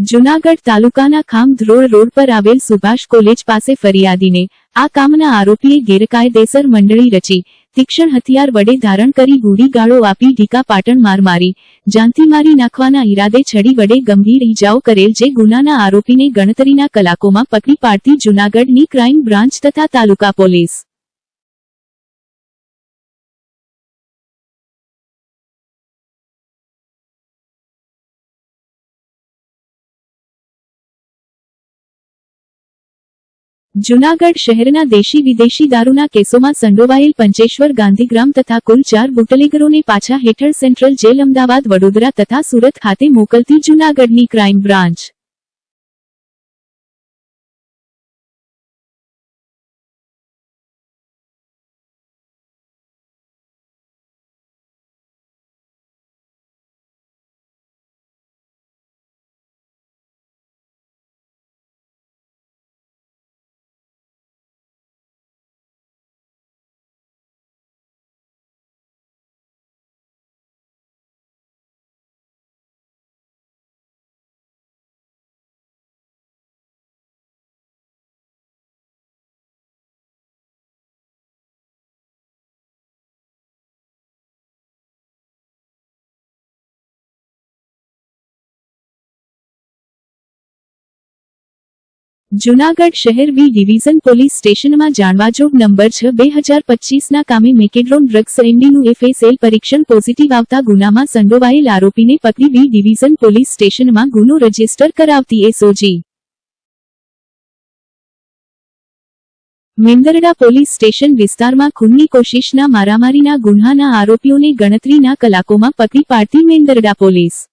જૂનાગઢ તાલુકાના ખામધ્રોળ રોડ પર આવેલ સુભાષ કોલેજ પાસે ફરિયાદીને આ કામના આરોપીએ ગેરકાયદેસર મંડળી રચી તીક્ષ્ણ હથિયાર વડે ધારણ કરી ગૂઢી ગાળો આપી ઢીકા પાટણ માર મારી જાનથી મારી નાખવાના ઈરાદે છડી વડે ગંભીર ઈજાઓ કરેલ જે ગુનાના આરોપીને ગણતરીના કલાકોમાં પકડી પાડતી જૂનાગઢની ક્રાઇમ બ્રાન્ચ તથા તાલુકા પોલીસ જૂનાગઢ શહેરના દેશી વિદેશી દારૂના કેસોમાં સંડોવાયેલ પંચેશ્વર ગાંધીગ્રામ તથા કુલ 4 બુટલેગરોને પાછા હેઠળ સેન્ટ્રલ જેલ અમદાવાદ વડોદરા તથા સુરત ખાતે મોકલતી જૂનાગઢની ક્રાઇમ બ્રાન્ચ જૂનાગઢ શહેર બી ડિવિઝન પોલીસ સ્ટેશનમાં જાણવાજોગ નંબર 6/2025ના કામે મેકેડ્રોન ડ્રગ્સ એમડીનું FSL પરીક્ષણ પોઝિટિવ આવતા ગુનામાં સંડોવાયેલ આરોપીને પકડી બી ડિવિઝન પોલીસ સ્ટેશનમાં ગુનો રજીસ્ટર કરાવતી SOG મેંદરડા પોલીસ સ્ટેશન વિસ્તારમાં ખૂનની કોશિશના મારામારીના ગુન્હાના આરોપીઓને ગણતરીના કલાકોમાં પકડી પાડતી Mendarda police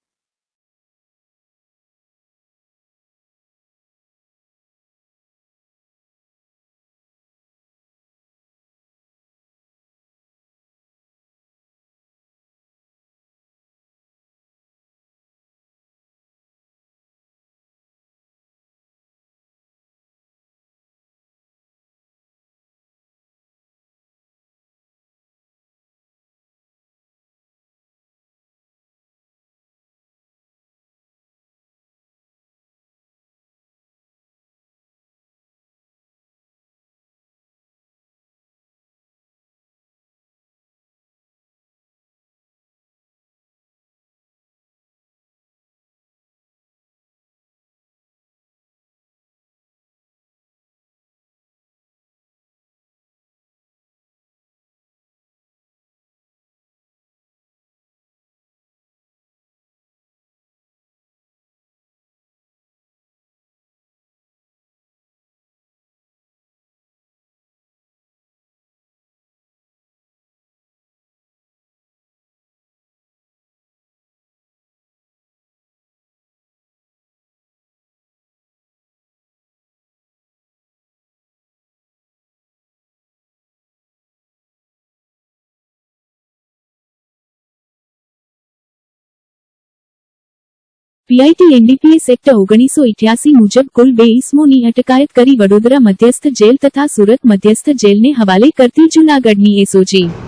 PIT NDPS act 1988 મુજબ કુલ 2 ઇસમોની અટકાયત કરી વડોદરા મધ્યસ્થ જેલ તથા સુરત મધ્યસ્થ જેલને હવાલે કરતી જૂનાગઢની SOG